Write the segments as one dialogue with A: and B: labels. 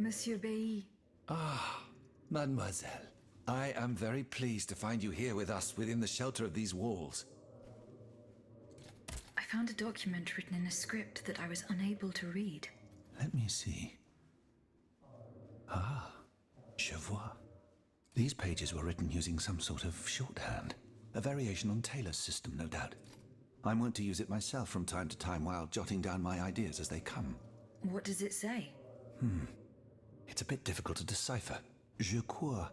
A: Monsieur Bailly.
B: Ah, mademoiselle. I am very pleased to find you here with us within the shelter of these walls.
A: I found a document written in a script that I was unable to read.
B: Let me see. Ah, je vois. These pages were written using some sort of shorthand. A variation on Taylor's system, no doubt. I'm wont to use it myself from time to time while jotting down my ideas as they come.
A: What does it say?
B: It's a bit difficult to decipher. Je crois.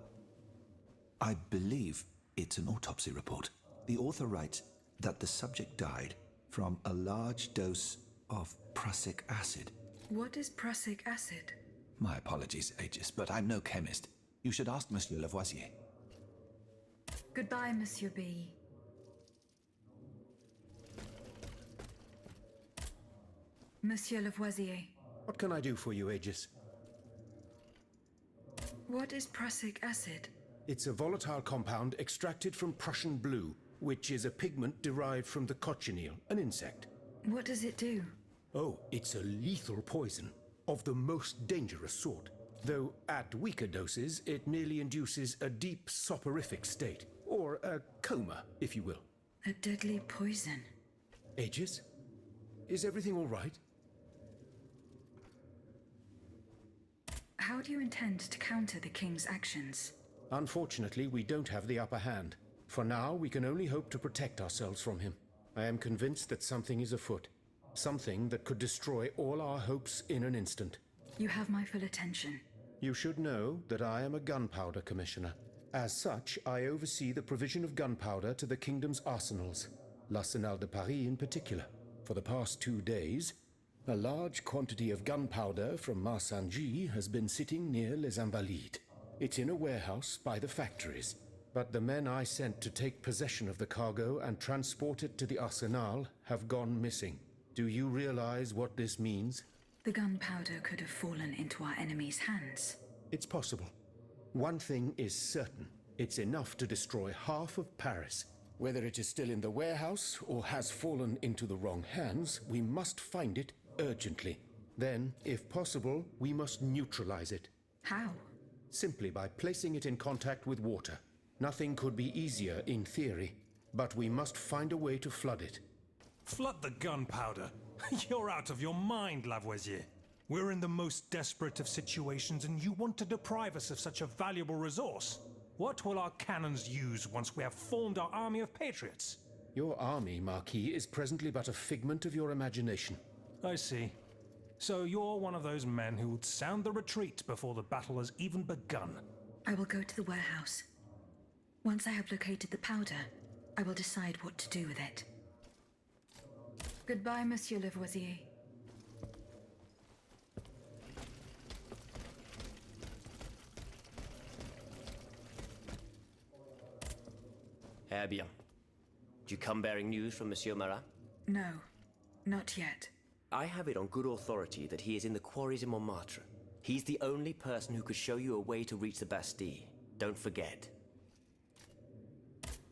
B: I believe it's an autopsy report. The author writes that the subject died from a large dose of prussic acid.
A: What is prussic acid?
B: My apologies, Aegis, but I'm no chemist. You should ask Monsieur Lavoisier.
A: Goodbye, Monsieur Bailly. Monsieur Lavoisier.
C: What can I do for you, Aegis?
A: What is prussic acid?
C: It's a volatile compound extracted from Prussian blue, which is a pigment derived from the cochineal, an insect.
A: What does it do?
C: Oh, it's a lethal poison, of the most dangerous sort. Though at weaker doses, it merely induces a deep soporific state, or a coma, if you will.
A: A deadly poison.
C: Aegis? Is everything all right?
A: How do you intend to counter the king's actions?
C: Unfortunately, we don't have the upper hand. For now, we can only hope to protect ourselves from him. I am convinced that something is afoot. Something that could destroy all our hopes in an instant.
A: You have my full attention.
C: You should know that I am a gunpowder commissioner. As such, I oversee the provision of gunpowder to the kingdom's arsenals, l'Arsenal de Paris in particular. For the past 2 days, a large quantity of gunpowder from Marsangy has been sitting near Les Invalides. It's in a warehouse by the factories. But the men I sent to take possession of the cargo and transport it to the Arsenal have gone missing. Do you realize what this means?
A: The gunpowder could have fallen into our enemy's hands.
C: It's possible. One thing is certain. It's enough to destroy half of Paris. Whether it is still in the warehouse or has fallen into the wrong hands, we must find it urgently. Then, if possible, we must neutralize it.
A: How?
C: Simply by placing it in contact with water. Nothing could be easier in theory, but we must find a way to flood it.
D: Flood the gunpowder? You're out of your mind, Lavoisier. We're in the most desperate of situations and you want to deprive us of such a valuable resource. What will our cannons use once we have formed our army of patriots?
C: Your army, Marquis, is presently but a figment of your imagination.
D: I see. So you're one of those men who would sound the retreat before the battle has even begun.
A: I will go to the warehouse. Once I have located the powder, I will decide what to do with it. Goodbye, Monsieur Lavoisier.
E: Eh bien. Do you come bearing news from Monsieur Marat?
A: No, not yet.
E: I have it on good authority that he is in the quarries in Montmartre. He's the only person who could show you a way to reach the Bastille. Don't forget.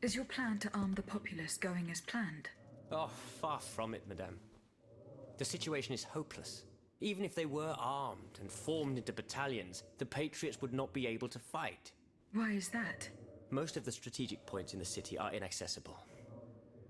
A: Is your plan to arm the populace going as planned?
E: Oh, far from it, madame. The situation is hopeless. Even if they were armed and formed into battalions, the Patriots would not be able to fight.
A: Why is that?
E: Most of the strategic points in the city are inaccessible.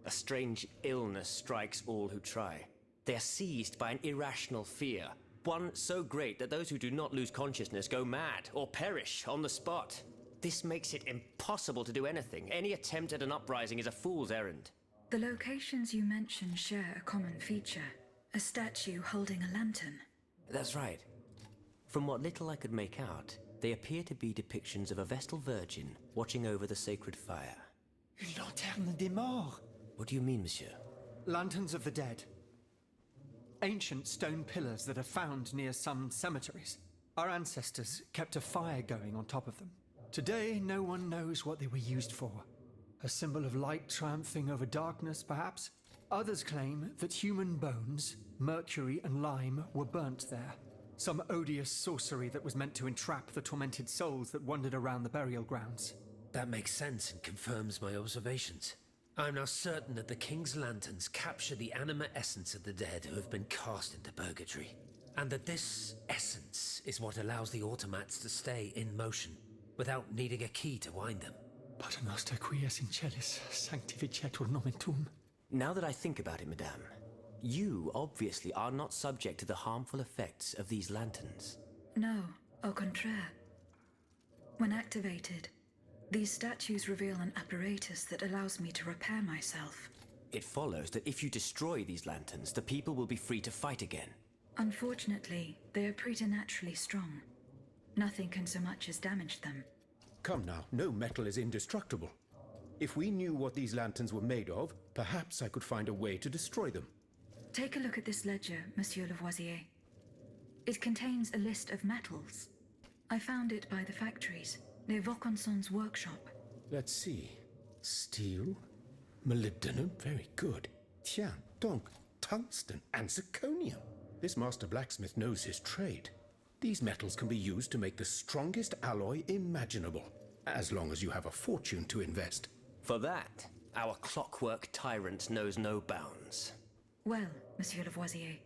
E: A strange illness strikes all who try. They are seized by an irrational fear, one so great that those who do not lose consciousness go mad or perish on the spot. This makes it impossible to do anything. Any attempt at an uprising is a fool's errand.
A: The locations you mention share a common feature. A statue holding a lantern.
E: That's right. From what little I could make out, they appear to be depictions of a Vestal Virgin watching over the sacred fire.
F: Une lanterne des morts.
E: What do you mean, monsieur?
F: Lanterns of the dead. Ancient stone pillars that are found near some cemeteries. Our ancestors kept a fire going on top of them. Today, no one knows what they were used for. A symbol of light triumphing over darkness, perhaps? Others claim that human bones, mercury and lime, were burnt there. Some odious sorcery that was meant to entrap the tormented souls that wandered around the burial grounds.
G: That makes sense and confirms my observations. I'm now certain that the King's lanterns capture the anima essence of the dead who have been cast into purgatory. And that this essence is what allows the automats to stay in motion, without needing a key to wind them.
F: Paternoster quies in celis, sanctificetur nomen tuum.
E: Now that I think about it, madame, you obviously are not subject to the harmful effects of these lanterns.
A: No, au contraire. When activated, these statues reveal an apparatus that allows me to repair myself.
E: It follows that if you destroy these lanterns, the people will be free to fight again.
A: Unfortunately, they are preternaturally strong. Nothing can so much as damage them.
C: Come now, no metal is indestructible. If we knew what these lanterns were made of, perhaps I could find a way to destroy them.
A: Take a look at this ledger, Monsieur Lavoisier. It contains a list of metals. I found it by the factories, near Vaucanson's workshop.
C: Let's see. Steel, molybdenum, very good. Tiens, donc, tungsten and zirconium. This master blacksmith knows his trade. These metals can be used to make the strongest alloy imaginable, as long as you have a fortune to invest.
E: For that, our clockwork tyrant knows no bounds.
A: Well, Monsieur Lavoisier,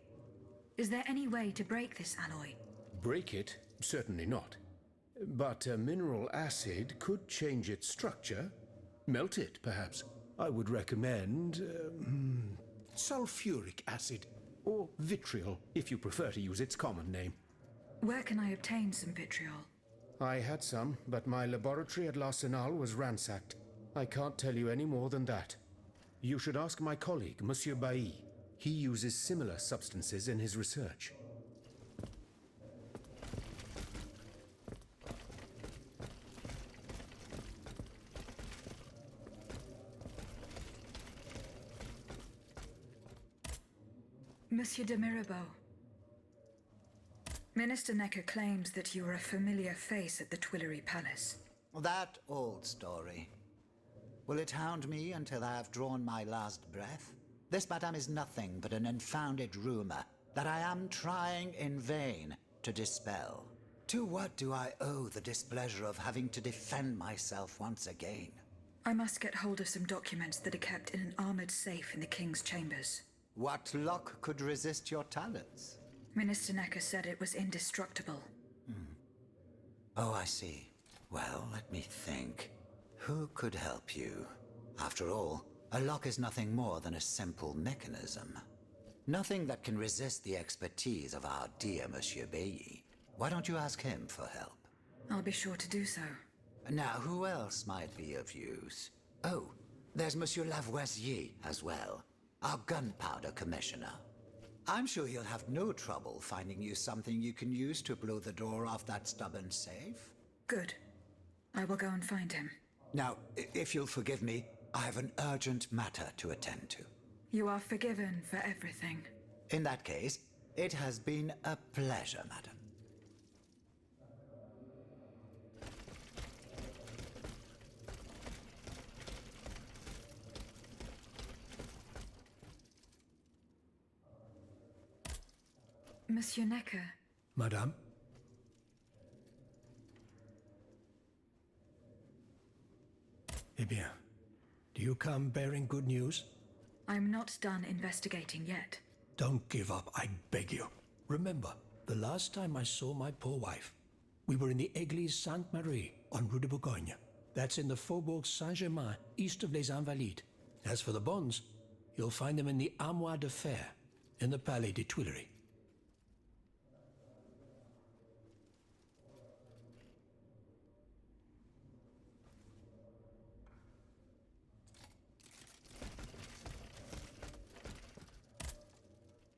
A: is there any way to break this alloy?
C: Break it? Certainly not. But mineral acid could change its structure. Melt it, perhaps. I would recommend sulfuric acid, or vitriol, if you prefer to use its common name.
A: Where can I obtain some vitriol?
C: I had some, but my laboratory at L'Arsenal was ransacked. I can't tell you any more than that. You should ask my colleague, Monsieur Bailly. He uses similar substances in his research.
A: Monsieur de Mirabeau. Minister Necker claims that you are a familiar face at the Tuileries Palace.
H: That old story. Will it hound me until I have drawn my last breath? This, madame, is nothing but an unfounded rumor that I am trying in vain to dispel. To what do I owe the displeasure of having to defend myself once again?
A: I must get hold of some documents that are kept in an armored safe in the King's chambers.
H: What lock could resist your talents?
A: Minister Necker said it was indestructible.
H: Oh, I see. Well, let me think. Who could help you? After all, a lock is nothing more than a simple mechanism. Nothing that can resist the expertise of our dear Monsieur Bailly. Why don't you ask him for help?
A: I'll be sure to do so.
H: Now, who else might be of use? Oh, there's Monsieur Lavoisier as well, our gunpowder commissioner. I'm sure he'll have no trouble finding you something you can use to blow the door off that stubborn safe.
A: Good. I will go and find him.
H: Now, if you'll forgive me, I have an urgent matter to attend to.
A: You are forgiven for everything.
H: In that case, it has been a pleasure, madam.
A: Monsieur Necker,
G: Madame? Eh bien, do you come bearing good news?
A: I'm not done investigating yet.
G: Don't give up, I beg you. Remember, the last time I saw my poor wife, we were in the Église Sainte-Marie on Rue de Bourgogne. That's in the Faubourg Saint-Germain, east of Les Invalides. As for the bonds, you'll find them in the Armoire de Fer, in the Palais des Tuileries.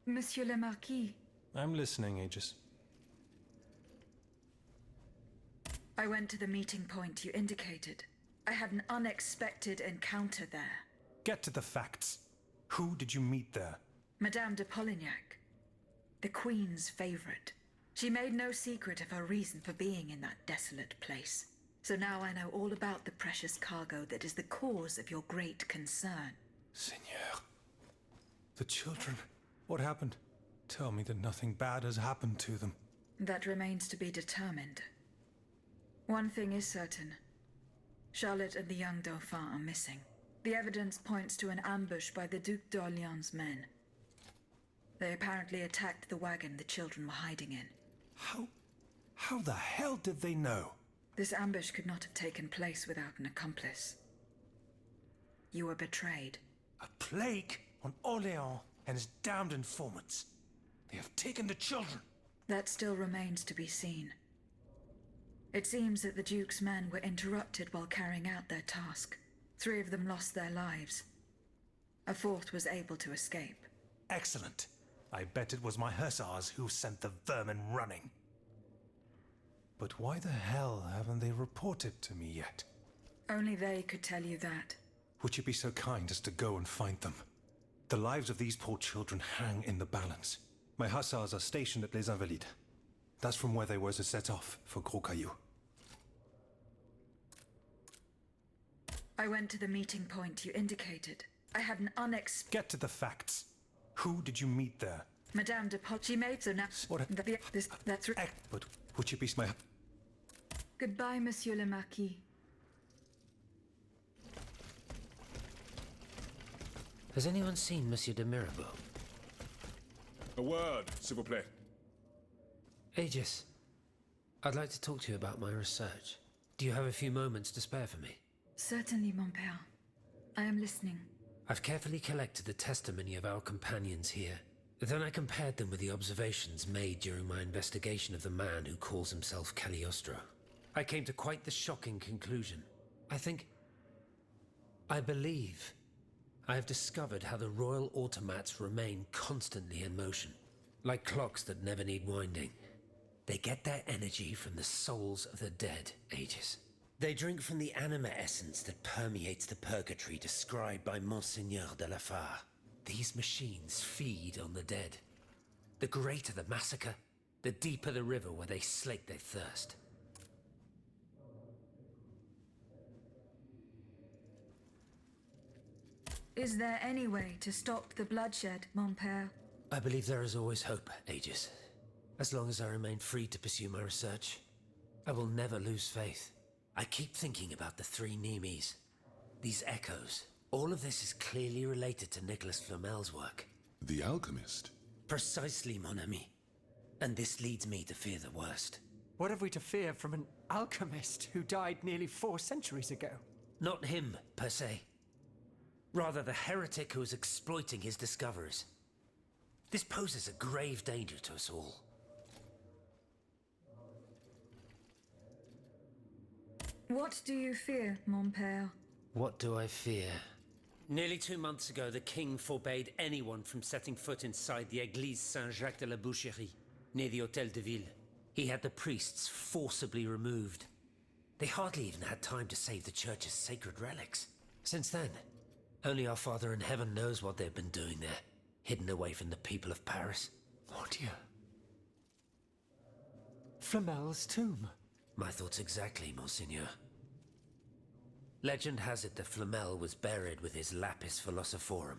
A: Monsieur le Marquis,
D: I'm listening, Aegis.
A: I went to the meeting point you indicated. I had an unexpected encounter there.
D: Get to the facts. Who did you meet there?
A: Madame de Polignac, the Queen's favorite. She made no secret of her reason for being in that desolate place. So now I know all about the precious cargo that is the cause of your great concern.
D: Seigneur. The children. What happened? Tell me that nothing bad has happened to them.
A: That remains to be determined. One thing is certain. Charlotte and the young Dauphin are missing. The evidence points to an ambush by the Duc d'Orléans' men. They apparently attacked the wagon the children were hiding in.
D: How the hell did they know?
A: This ambush could not have taken place without an accomplice. You were betrayed.
D: A plague on Orléans and his damned informants. They have taken the children.
A: That still remains to be seen. It seems that the Duke's men were interrupted while carrying out their task. 3 of them lost their lives. A 4th was able to escape.
D: Excellent. I bet it was my hussars who sent the vermin running. But why the hell haven't they reported to me yet?
A: Only they could tell you that.
D: Would you be so kind as to go and find them? The lives of these poor children hang in the balance. My hussars are stationed at Les Invalides. That's from where they were to set off for Gros Caillou.
A: I went to the meeting point you indicated. I had an
D: Get to the facts. Who did you meet there?
A: Madame de Pot. She made so now.
D: What
A: That's right.
D: But would you be my...
A: Goodbye, Monsieur le Marquis.
I: Has anyone seen Monsieur de Mirabeau?
J: A word, s'il vous plaît.
I: Aegis, I'd like to talk to you about my research. Do you have a few moments to spare for me?
A: Certainly, mon père. I am listening.
I: I've carefully collected the testimony of our companions here. Then I compared them with the observations made during my investigation of the man who calls himself Cagliostro. I came to quite the shocking conclusion. I believe I have discovered how the royal automats remain constantly in motion, like clocks that never need winding. They get their energy from the souls of the dead, Aegis. They drink from the anima essence that permeates the purgatory described by Monseigneur de la Fare. These machines feed on the dead. The greater the massacre, the deeper the river where they slake their thirst.
A: Is there any way to stop the bloodshed, mon père?
I: I believe there is always hope, Aegis. As long as I remain free to pursue my research, I will never lose faith. I keep thinking about the 3 Nemes. These echoes. All of this is clearly related to Nicholas Flamel's work.
J: The alchemist?
I: Precisely, mon ami. And this leads me to fear the worst.
F: What have we to fear from an alchemist who died nearly 4 centuries ago?
I: Not him, per se. Rather, the heretic who is exploiting his discoveries. This poses a grave danger to us all.
A: What do you fear, mon père?
I: What do I fear? Nearly 2 months ago, the king forbade anyone from setting foot inside the Église Saint-Jacques de la Boucherie, near the Hôtel de Ville. He had the priests forcibly removed. They hardly even had time to save the church's sacred relics. Since then, only our Father in Heaven knows what they've been doing there, hidden away from the people of Paris.
F: Oh dear. Flamel's tomb.
I: My thoughts exactly, Monseigneur. Legend has it that Flamel was buried with his lapis philosophorum.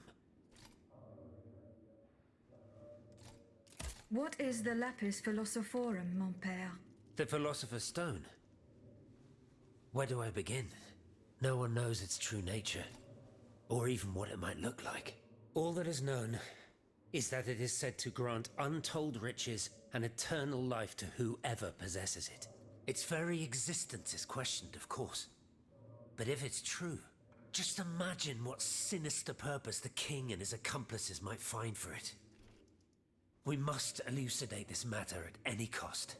A: What is the lapis philosophorum, mon père?
I: The Philosopher's Stone. Where do I begin? No one knows its true nature, or even what it might look like. All that is known is that it is said to grant untold riches and eternal life to whoever possesses it. Its very existence is questioned, of course. But if it's true, just imagine what sinister purpose the king and his accomplices might find for it. We must elucidate this matter at any cost.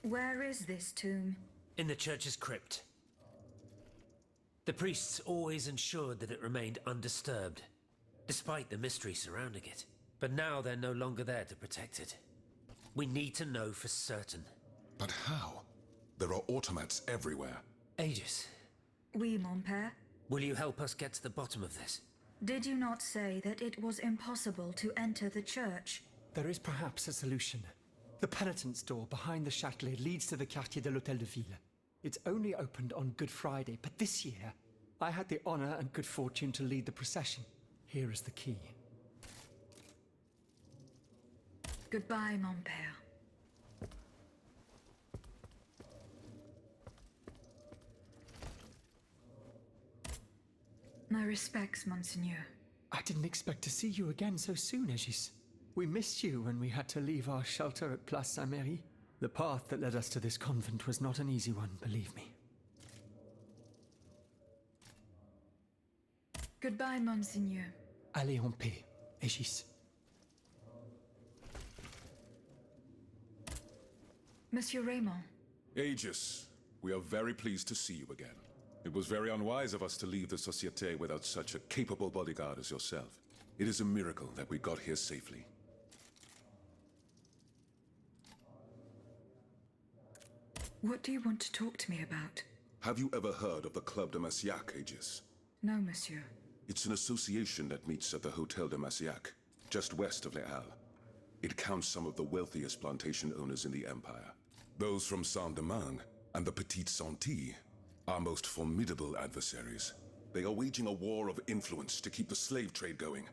A: Where is this tomb?
I: In the church's crypt. The priests always ensured that it remained undisturbed, despite the mystery surrounding it. But now they're no longer there to protect it. We need to know for certain.
J: But how? There are automats everywhere.
I: Aegis,
A: Oui, mon père.
I: will you help us get to the bottom of this?
A: Did you not say that it was impossible to enter the church?
F: There is perhaps a solution. The penitent's door behind the Châtelet leads to the Quartier de l'Hôtel de Ville. It's only opened on Good Friday, but this year, I had the honor and good fortune to lead the procession. Here is the key.
A: Goodbye, mon père. My respects, Monseigneur.
F: I didn't expect to see you again so soon, Aegis. We missed you when we had to leave our shelter at Place Saint-Merry. The path that led us to this convent was not an easy one, believe me.
A: Goodbye, Monseigneur.
F: Allez en paix, Aegis.
A: Monsieur Raymond.
J: Aegis, we are very pleased to see you again. It was very unwise of us to leave the Société without such a capable bodyguard as yourself. It is a miracle that we got here safely.
A: What do you want to talk to me about?
J: Have you ever heard of the Club de Massiac, Aegis?
A: No, monsieur.
J: It's an association that meets at the Hotel de Massiac, just west of Les Halles. It counts some of the wealthiest plantation owners in the Empire. Those from Saint-Domingue and the Petite Santé, our most formidable adversaries. They are waging a war of influence to keep the slave trade going,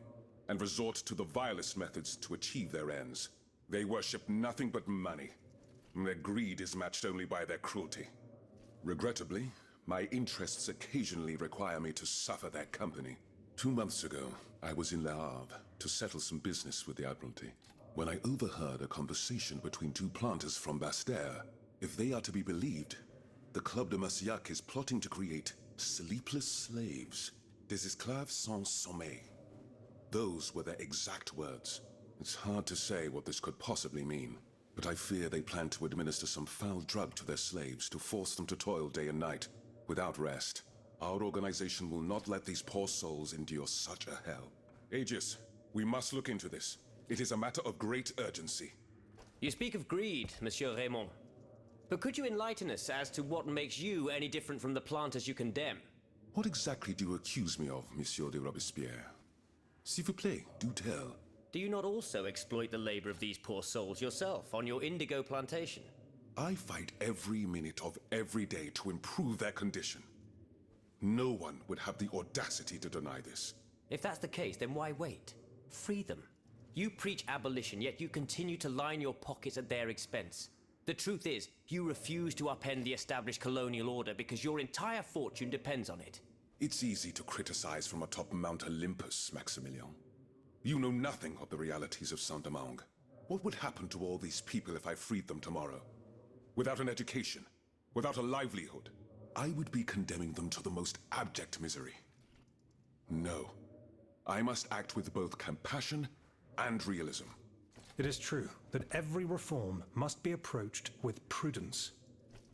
J: and resort to the vilest methods to achieve their ends. They worship nothing but money. Their greed is matched only by their cruelty. Regrettably, my interests occasionally require me to suffer their company. 2 months ago, I was in Le Havre to settle some business with the Admiralty, when I overheard a conversation between two planters from Bastère. If they are to be believed, the Club de Massiac is plotting to create sleepless slaves, des esclaves sans sommeil. Those were their exact words. It's hard to say what this could possibly mean, but I fear they plan to administer some foul drug to their slaves to force them to toil day and night, without rest. Our organization will not let these poor souls endure such a hell. Aegis, we must look into this. It is a matter of great urgency.
E: You speak of greed, Monsieur Raymond. But could you enlighten us as to what makes you any different from the planters you condemn?
J: What exactly do you accuse me of, Monsieur de Robespierre? S'il vous plaît, do tell.
E: Do you not also exploit the labor of these poor souls yourself on your indigo plantation?
J: I fight every minute of every day to improve their condition. No one would have the audacity to deny this.
E: If that's the case, then why wait? Free them. You preach abolition, yet you continue to line your pockets at their expense. The truth is, you refuse to upend the established colonial order because your entire fortune depends on it.
J: It's easy to criticize from atop Mount Olympus, Maximilian. You know nothing of the realities of Saint-Domingue. What would happen to all these people if I freed them tomorrow? Without an education, without a livelihood, I would be condemning them to the most abject misery. No. I must act with both compassion and realism.
D: It is true that every reform must be approached with prudence.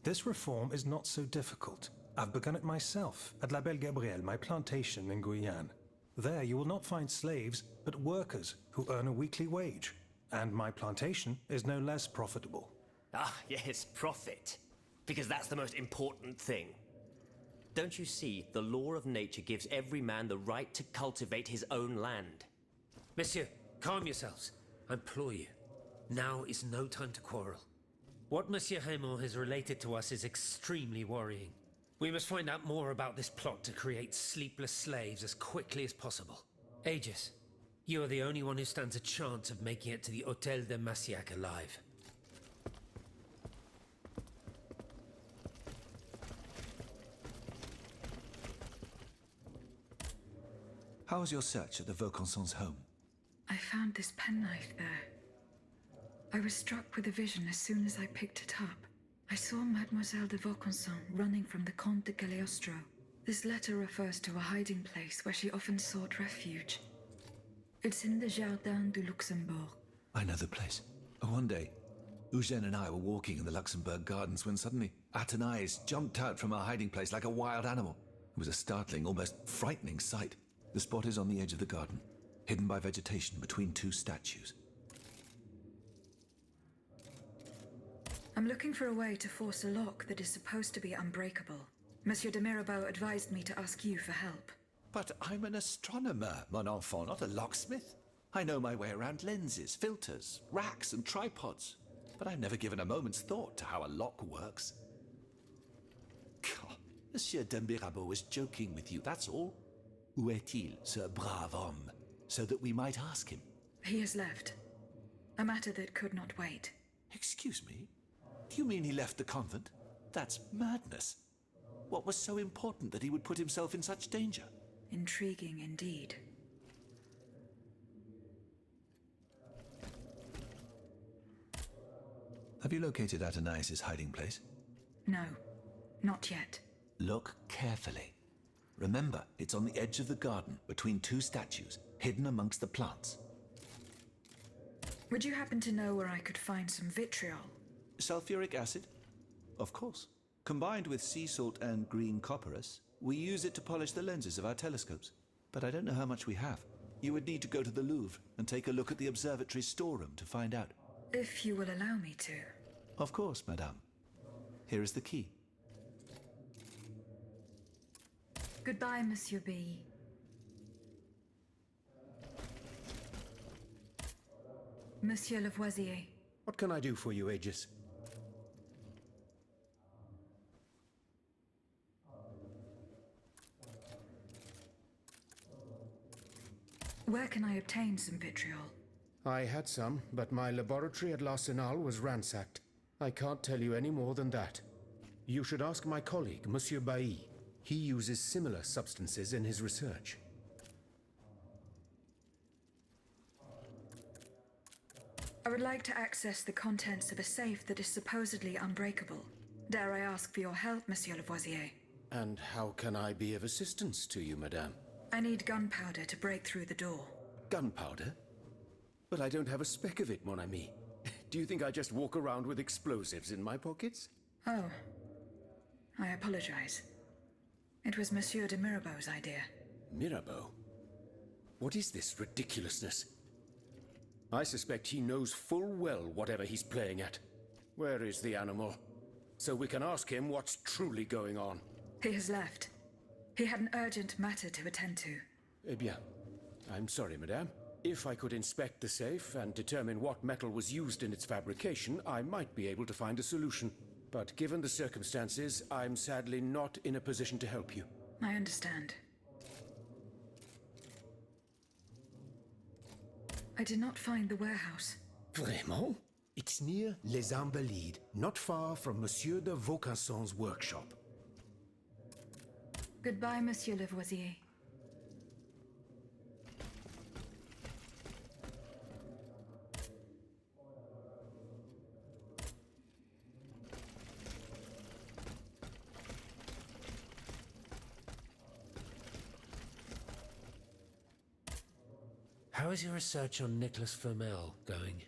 D: This reform is not so difficult. I've begun it myself at La Belle Gabrielle, my plantation in Guyane. There you will not find slaves, but workers who earn a weekly wage. And my plantation is no less profitable.
E: Ah, yes, profit. Because that's the most important thing. Don't you see, the law of nature gives every man the right to cultivate his own land.
I: Monsieur, calm yourselves. I implore you. Now is no time to quarrel. What Monsieur Raymond has related to us is extremely worrying. We must find out more about this plot to create sleepless slaves as quickly as possible. Aegis, you are the only one who stands a chance of making it to the Hôtel de Massiac alive.
B: How was your search at the Vaucansons' home?
A: I found this penknife there. I was struck with a vision as soon as I picked it up. I saw Mademoiselle de Vaucanson running from the Comte de Cagliostro. This letter refers to a hiding place where she often sought refuge. It's in the Jardin du Luxembourg.
B: I know the place. One day, Eugène and I were walking in the Luxembourg gardens when suddenly Athénaïs jumped out from our hiding place like a wild animal. It was a startling, almost frightening sight. The spot is on the edge of the garden, hidden by vegetation between two statues.
A: I'm looking for a way to force a lock that is supposed to be unbreakable. Monsieur de Mirabeau advised me to ask you for help.
B: But I'm an astronomer, mon enfant, not a locksmith. I know my way around lenses, filters, racks, and tripods. But I've never given a moment's thought to how a lock works. God, Monsieur de Mirabeau was joking with you, that's all. Où est-il, ce brave homme? So that we might ask him.
A: He has left. A matter that could not wait.
B: Excuse me? Do you mean he left the convent? That's madness. What was so important that he would put himself in such danger?
A: Intriguing indeed.
B: Have you located Athanasius' hiding place?
A: No, not yet.
B: Look carefully. Remember, it's on the edge of the garden, between two statues, hidden amongst the plants.
A: Would you happen to know where I could find some vitriol?
B: Sulfuric acid? Of course. Combined with sea salt and green copperas, we use it to polish the lenses of our telescopes. But I don't know how much we have. You would need to go to the Louvre and take a look at the observatory's storeroom to find out.
A: If you will allow me to.
B: Of course, madame. Here is the key.
A: Goodbye, Monsieur B. Monsieur Lavoisier.
C: What can I do for you, Aegis?
A: Where can I obtain some vitriol?
C: I had some, but my laboratory at l'Arsenal was ransacked. I can't tell you any more than that. You should ask my colleague, Monsieur Bailly. He uses similar substances in his research.
A: I would like to access the contents of a safe that is supposedly unbreakable. Dare I ask for your help, Monsieur Lavoisier?
C: And how can I be of assistance to you, madame?
A: I need gunpowder to break through the door.
C: Gunpowder? But I don't have a speck of it, mon ami. Do you think I just walk around with explosives in my pockets?
A: Oh. I apologize. It was Monsieur de Mirabeau's idea.
C: Mirabeau? What is this ridiculousness? I suspect he knows full well whatever he's playing at. Where is the animal? So we can ask him what's truly going on.
A: He has left. He had an urgent matter to attend to.
C: Eh bien, I'm sorry, madame. If I could inspect the safe and determine what metal was used in its fabrication, I might be able to find a solution. But given the circumstances, I'm sadly not in a position to help you.
A: I understand. I did not find the warehouse.
C: Vraiment? It's near Les Invalides, not far from Monsieur de Vaucanson's workshop.
A: Goodbye, Monsieur Lavoisier.
I: How is your research on Nicholas Flamel going?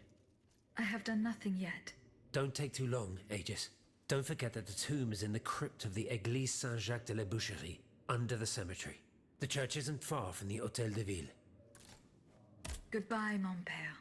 A: I have done nothing yet.
I: Don't take too long, Aegis. Don't forget that the tomb is in the crypt of the Église Saint-Jacques de la Boucherie, under the cemetery. The church isn't far from the Hôtel de Ville.
A: Goodbye, mon père.